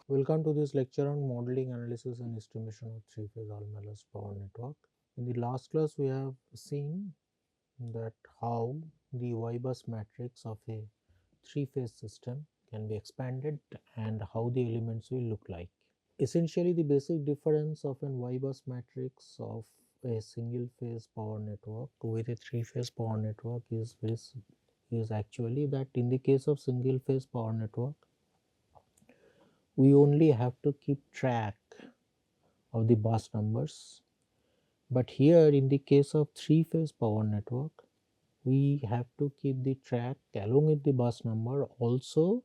Welcome to this lecture on modeling, analysis and estimation of three-phase unbalanced power network. In the last class we have seen that how the Y-bus matrix of a three-phase system can be expanded and how the elements will look like. Essentially the basic difference of an Y-bus matrix of a single phase power network with a three-phase power network is actually that in the case of single phase power network we only have to keep track of the bus numbers, but here in the case of three phase power network we have to keep the track along with the bus number also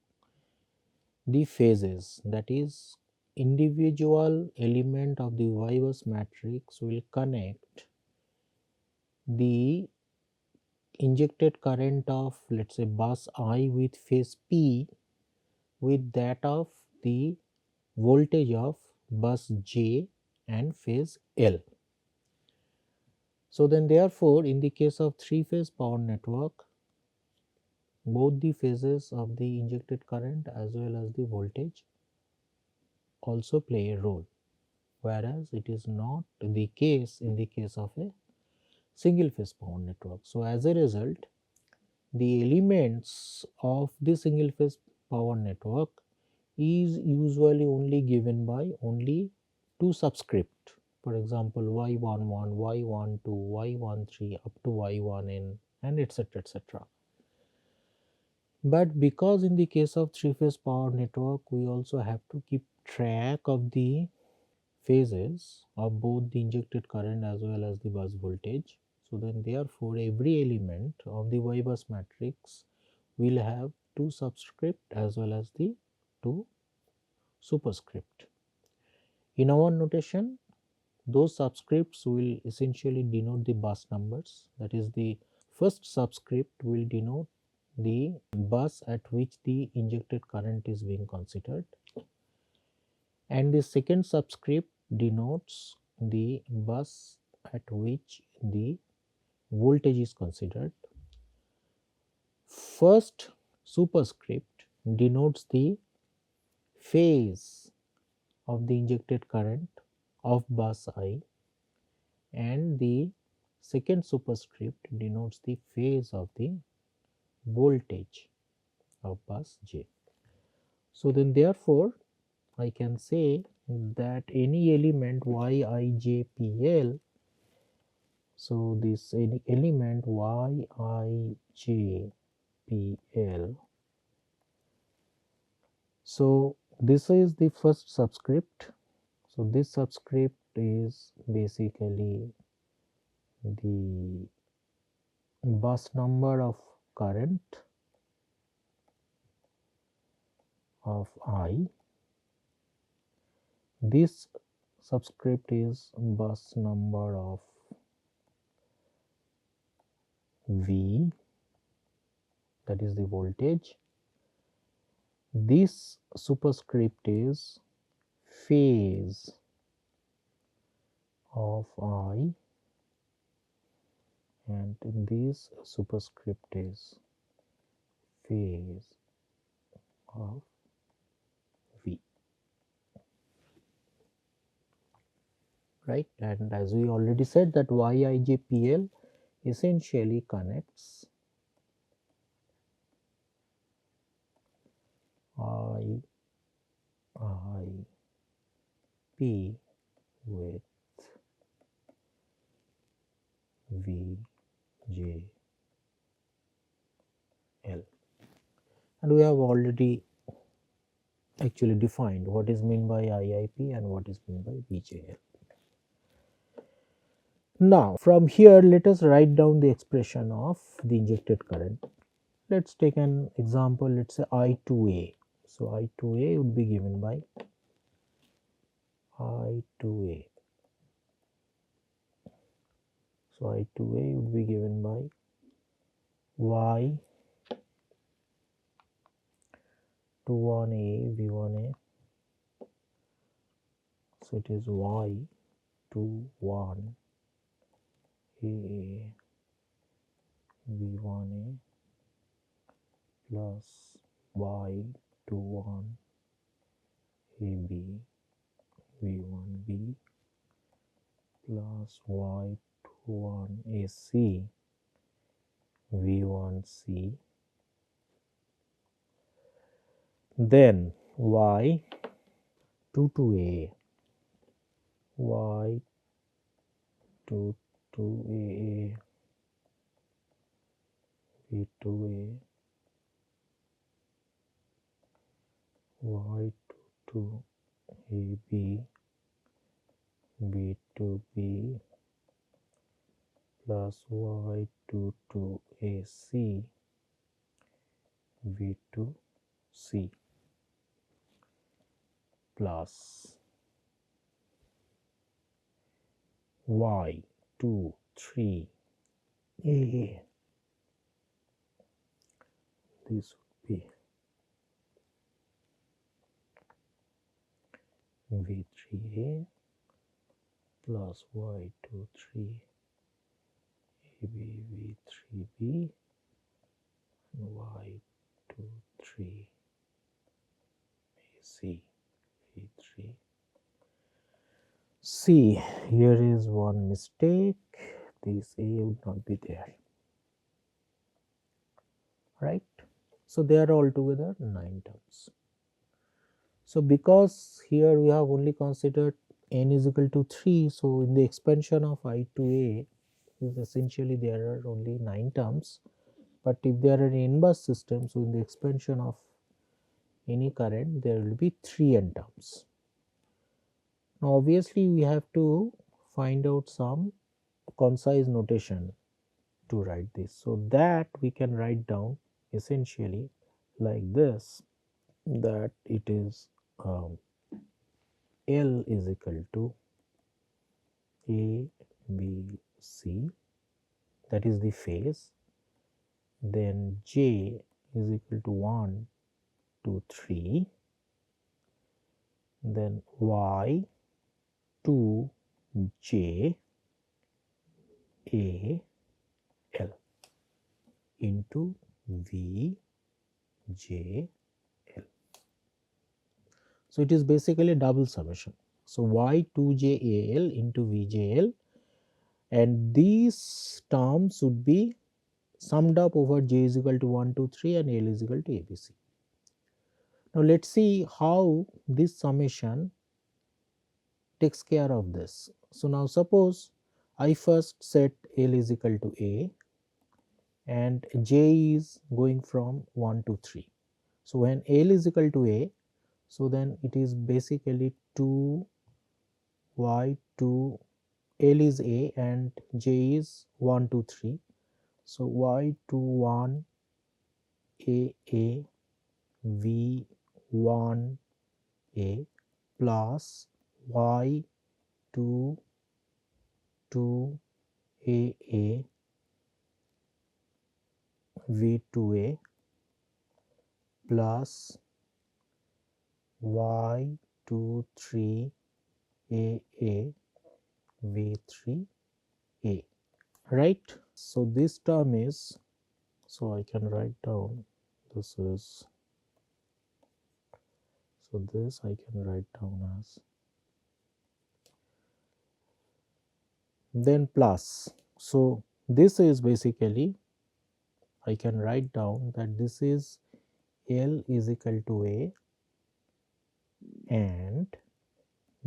the phases, that is individual element of the Y bus matrix will connect the injected current of, let us say, bus I with phase P with that of the voltage of bus J and phase L. So then therefore in the case of three phase power network both the phases of the injected current as well as the voltage also play a role, whereas it is not the case in the case of a single phase power network. So as a result the elements of the single phase power network is usually only given by only two subscript, for example y11, y12, y13 up to y1n and etc etc. But because in the case of three phase power network we also have to keep track of the phases of both the injected current as well as the bus voltage, so then therefore every element of the Y bus matrix will have two subscript as well as the two superscript. In our notation those subscripts will essentially denote the bus numbers, that is the first subscript will denote the bus at which the injected current is being considered and the second subscript denotes the bus at which the voltage is considered. First superscript denotes the phase of the injected current of bus I and the second superscript denotes the phase of the voltage of bus J. So then therefore I can say that any element Yijpl, so this any element Yijpl, so this is the first subscript, so this subscript is basically the bus number of current of I. This subscript is bus number of V, that is the voltage. This superscript is phase of I and this superscript is phase of V, right? And as we already said that Yijpl essentially connects P with VJL, and we have already actually defined what is meant by IIP and what is meant by VJL. Now from here let us write down the expression of the injected current. Let's take an example, let's say I2A. So I2A would be given by I2A. So I2A would be given by Y21A V1A. So it is Y21 AA V1A plus Y21 AB V1B plus Y21AC V1C, then Y22A Y22AA V2A Y22AB B2B plus Y22AC V2C plus Y23AA. This would be V3A plus Y23AB V3B and Y23AC V3. See, here is one mistake. This A would not be there, right? So there are altogether 9 terms. So because here we have only considered n is equal to 3, so in the expansion of I to A is essentially there are only 9 terms. But if there are n bus system, so in the expansion of any current there will be 3 n terms. Now obviously we have to find out some concise notation to write this. So that we can write down essentially like this, that it is L is equal to A, B, C, that is the phase, then J is equal to 1, 2, 3, then Y 2 J A L into V J L. So it is basically a double summation. So Y 2 J A L into V J L, and these terms would be summed up over J is equal to 1, 2, 3 and L is equal to ABC. Now let us see how this summation takes care of this. So now suppose I first set L is equal to A and J is going from 1 to 3. So when L is equal to A, so then it is basically 2 Y 2, L is A and J is 1 to 3. So Y 2 1 A V 1 A plus Y 2 2 A V 2 A plus Y 2 3 A V 3 A, right? So this term is, so I can write down, this is, so this I can write down as, then plus, so this is basically, I can write down that this is L is equal to A and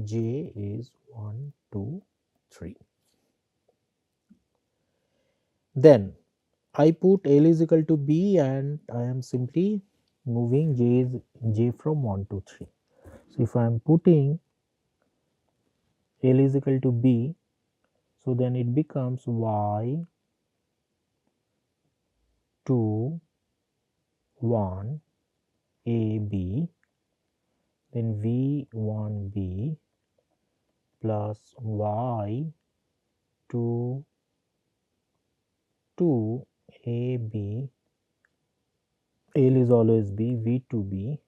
J is 1 2 3. Then I put L is equal to B and I am simply moving J from 1 to 3. So if I am putting L is equal to B, so then it becomes Y 2 1 A B, then V 1 B plus Y 2 2 A B, L is always B, V 2 B,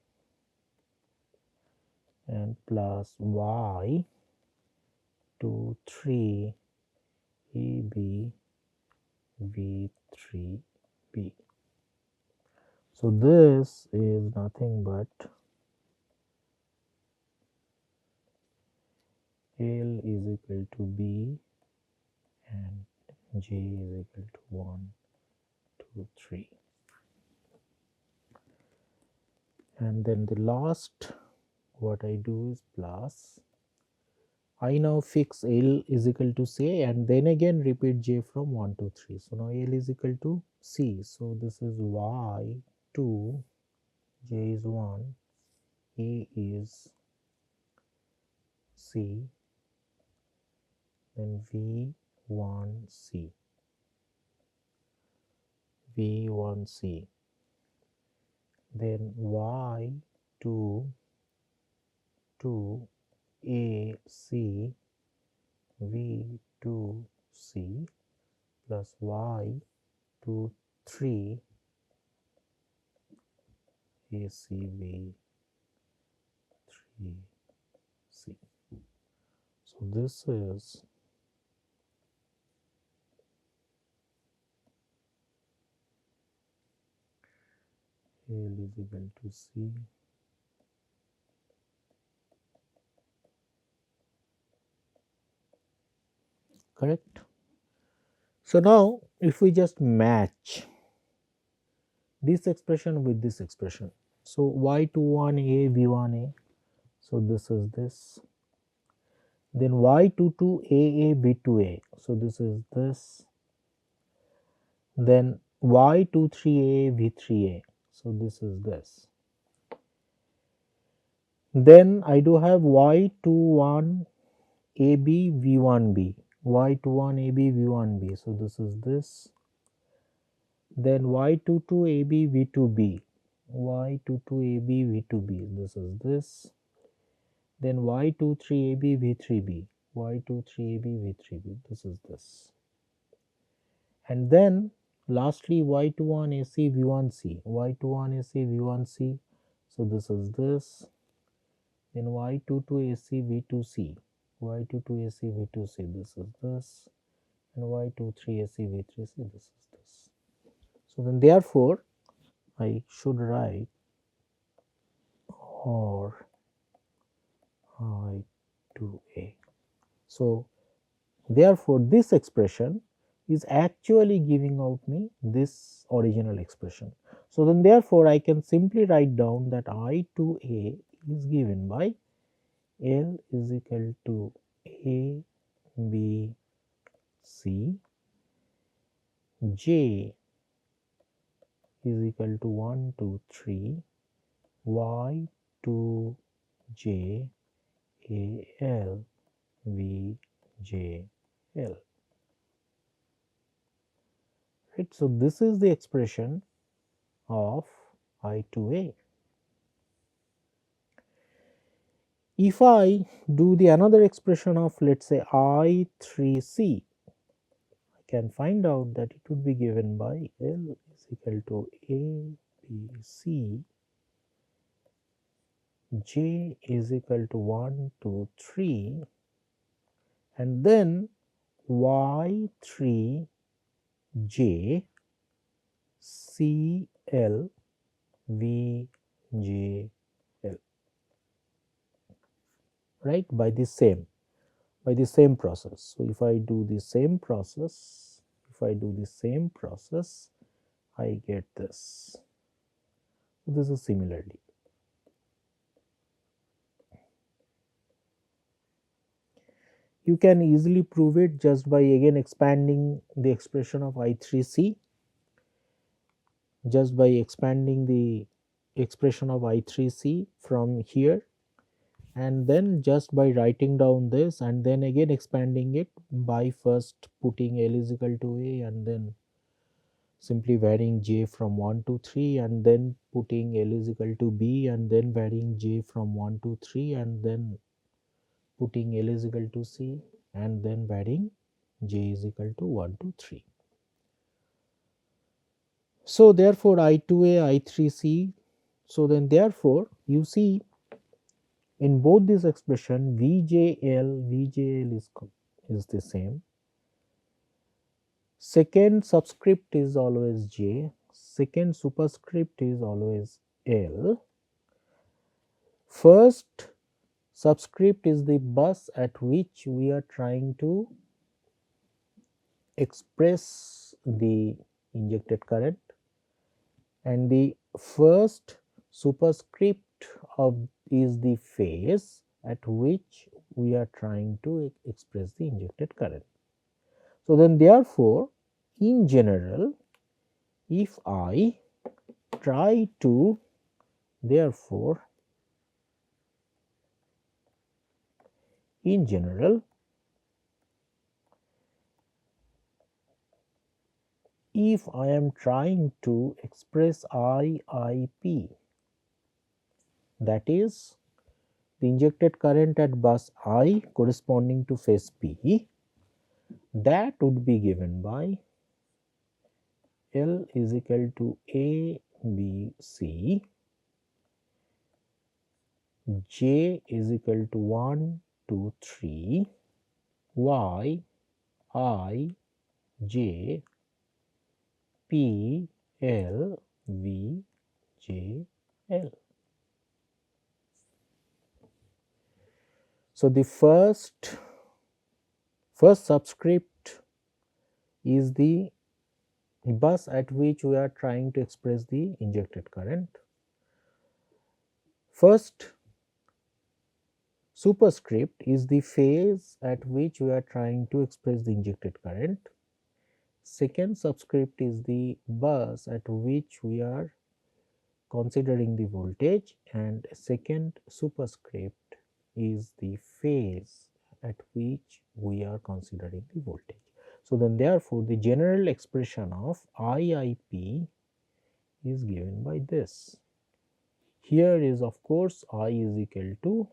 and plus Y 2 3 A B V 3 B. So this is nothing but L is equal to B and J is equal to 1, 2, 3. And then the last, what I do is plus. I now fix L is equal to C and then again repeat J from 1 to 3. So now L is equal to C. So this is Y 2, J is 1, A is C, then V1C, V1C, then Y2, 2, AC, V2C plus Y2, 3, ACV 3C. So this is L is equal to C, correct? So now if we just match this expression with this expression, so Y21A V1A, so this is this, then Y22AA B2A, so this is this, then Y23A V3A, so this is this, then I do have Y21AB V1B, Y21AB V1B, so this is this, then Y22AB V2B, Y22AB V2B, this is this, then Y23AB V3B, Y23AB V3B, this is this, and then lastly Y21AC V1C, Y21AC V1C, so this is this, then Y22AC V2C, Y22AC V2C, this is this, and Y23AC V3C, this is this. So then therefore I should write or I2A. So therefore this expression is actually giving out me this original expression. So then therefore I can simply write down that I2A is given by L is equal to A, B, C, J is equal to 1, 2, 3, Y, 2, J, A, L, V, J, L. Right. So this is the expression of I2A. If I do the another expression of, let's say, I3C, I can find out that it would be given by L is equal to A, B, C, J is equal to 1, 2, 3, and then Y3 J C L V J L, right, by the same process. So if I do the same process, I get this. This is similarly. You can easily prove it just by again expanding the expression of I3C, just by expanding the expression of I3C from here, and then just by writing down this and then again expanding it by first putting L is equal to A and then simply varying J from 1 to 3 and then putting L is equal to B and then varying J from 1 to 3 and then putting L is equal to C and then varying J is equal to 1 to 3. So therefore I2A, I3C, so then therefore you see in both this expression VJL is the same. Second subscript is always J, second superscript is always L. First subscript is the bus at which we are trying to express the injected current, and the first superscript of is the phase at which we are trying to express the injected current. So then therefore, in general, if I try to therefore in general, if I am trying to express IIP, that is the injected current at bus I corresponding to phase P, that would be given by L is equal to A, B, C, J is equal to 1, 2, 3, Y, I, J, P, L, V, J, L. So the first subscript is the bus at which we are trying to express the injected current. First superscript is the phase at which we are trying to express the injected current. Second subscript is the bus at which we are considering the voltage, and second superscript is the phase at which we are considering the voltage. So then therefore, the general expression of IIP is given by this. Here is of course I is equal to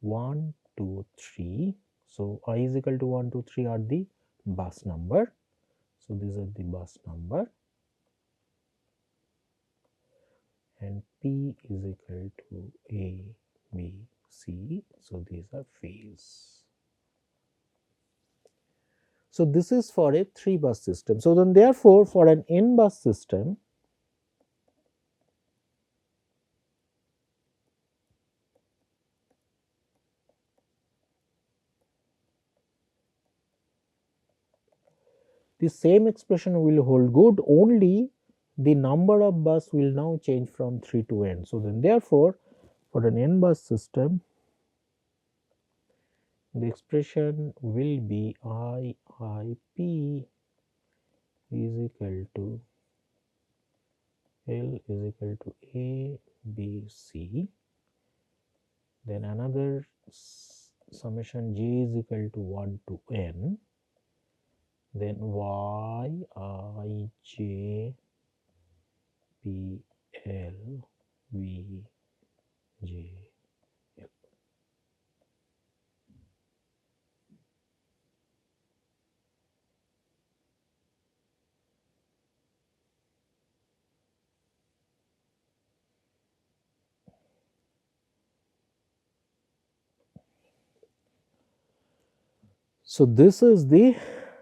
1, 2, 3. So I is equal to 1, 2, 3 are the bus number. So these are the bus number, and P is equal to A, B, C. So these are phase. So this is for a 3 bus system. So then therefore, for an n bus system, the same expression will hold good, only the number of bus will now change from 3 to n. So then therefore, for an n bus system, the expression will be IIP is equal to L is equal to A, B, C. Then another summation J is equal to 1 to n. Then Y, I, J, P, L, V, J, L. So this is the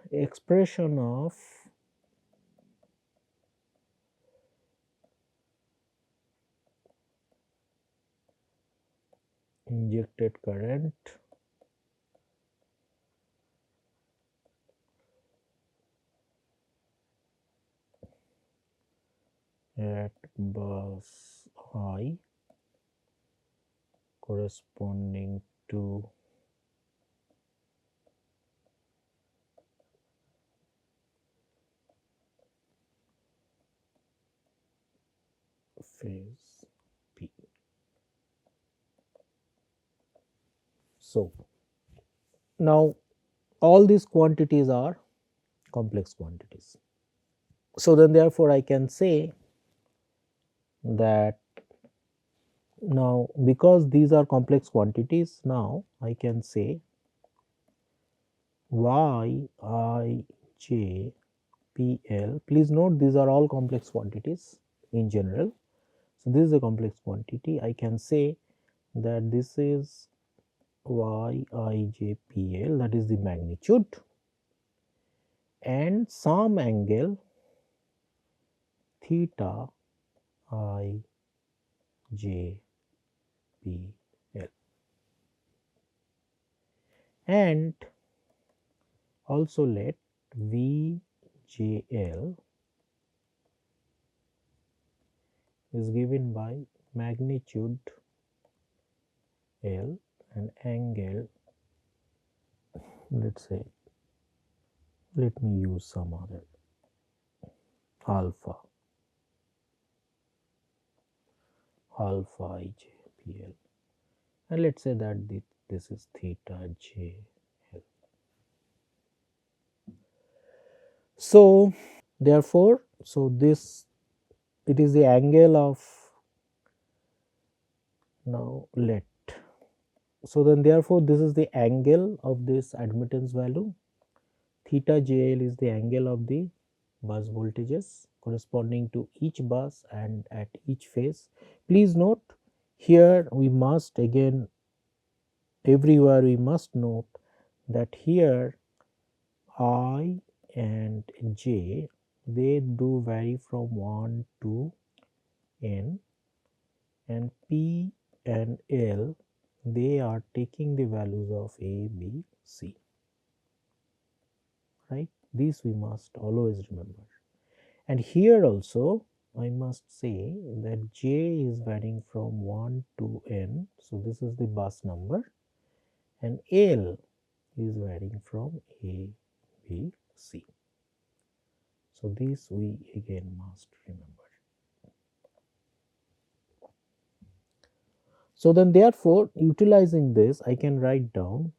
expression of injected current at bus I corresponding to phase P. So now all these quantities are complex quantities. So then therefore I can say that now because these are complex quantities, now I can say Y, I, J, P, L. Please note these are all complex quantities in general. So this is a complex quantity. I can say that this is Y, I, J, P, L, that is the magnitude, and some angle theta I, J, P, L. and also let VJL is given by magnitude L and angle, let's say, let me use some other alpha IJPL, and let's say that this is theta JL. So therefore, so this, it is the angle of, now let, so then therefore this is the angle of this admittance value. Theta JL is the angle of the bus voltages corresponding to each bus and at each phase. Please note, here we must again, everywhere we must note that here I and j, they do vary from 1 to n, and p and l, they are taking the values of a, b, c, right. This we must always remember. And here also I must say that j is varying from 1 to n, so this is the bus number, and l is varying from a, b, c. So this we again must remember. So then therefore, utilizing this, I can write down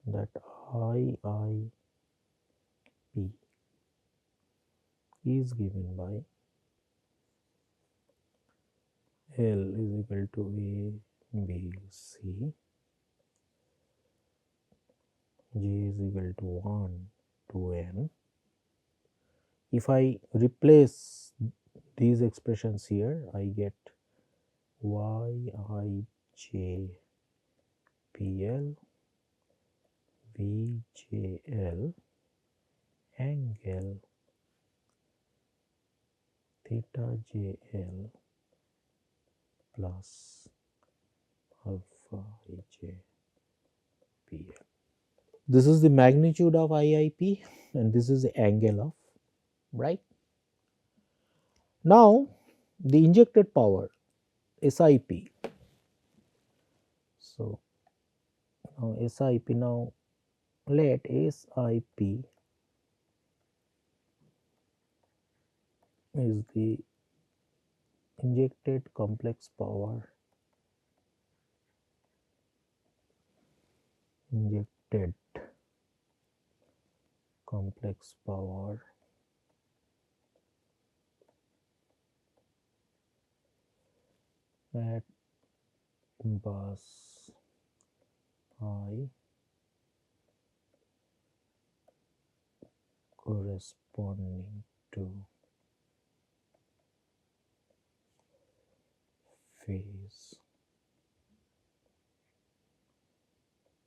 that IIP is given by L is equal to A, B, C, J is equal to 1 to N. If I replace these expressions here, I get YIJPL, VJL, angle theta JL plus alpha IJPL. This is the magnitude of IIP and this is the angle of, right. Now the injected power SIP. So now SIP, now let SIP is the injected complex power, injected complex power at bus I corresponding to phase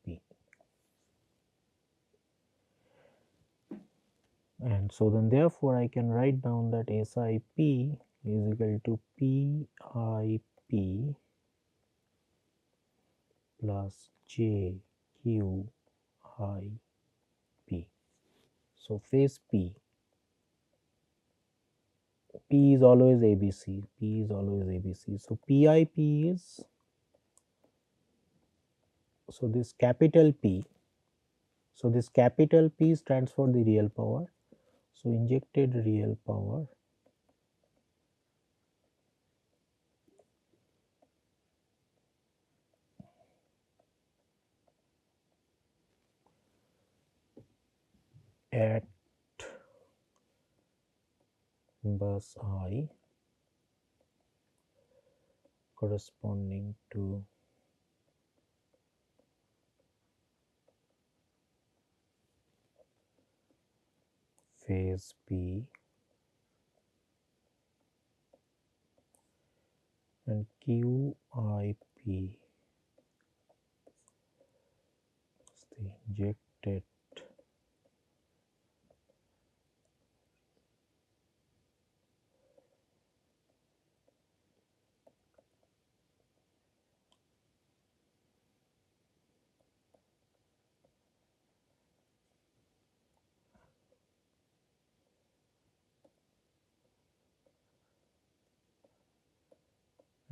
P. And so then therefore I can write down that SIP is equal to PIP plus JQIP. So phase P is always ABC, P is always ABC. So PIP is, so this capital P, so this capital P stands for the real power. So injected real power at bus I corresponding to phase P and QIP is the injected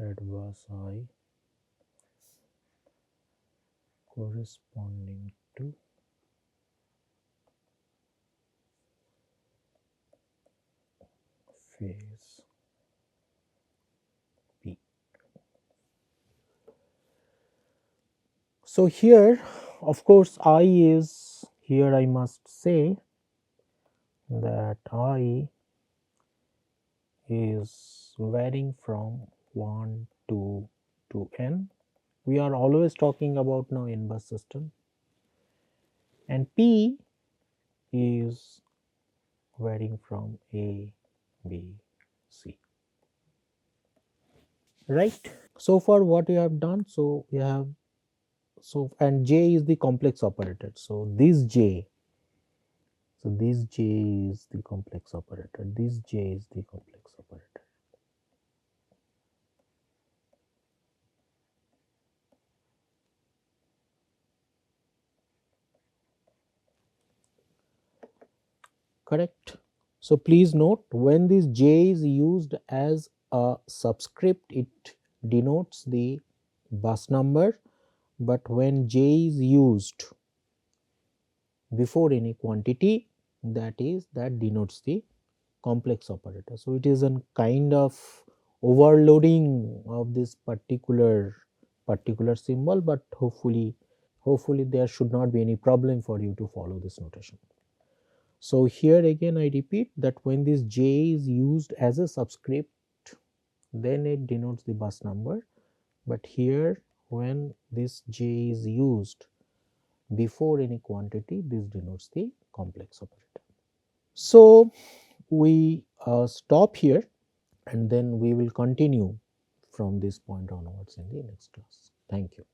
adverse I corresponding to phase P. So here, of course, I is here. I must say that I is varying from 1 to n. We are always talking about now n bus system, and P is varying from A, B, C. Right. So far, what we have done, so we have and J is the complex operator. So this J, so this J is the complex operator. This J is the complex operator. Correct. So please note, when this J is used as a subscript, it denotes the bus number, but when J is used before any quantity, that denotes the complex operator. So it is a kind of overloading of this particular symbol, but hopefully there should not be any problem for you to follow this notation. So here again I repeat that when this J is used as a subscript, then it denotes the bus number, but here when this J is used before any quantity, this denotes the complex operator. So we stop here, and then we will continue from this point onwards in the next class. Thank you.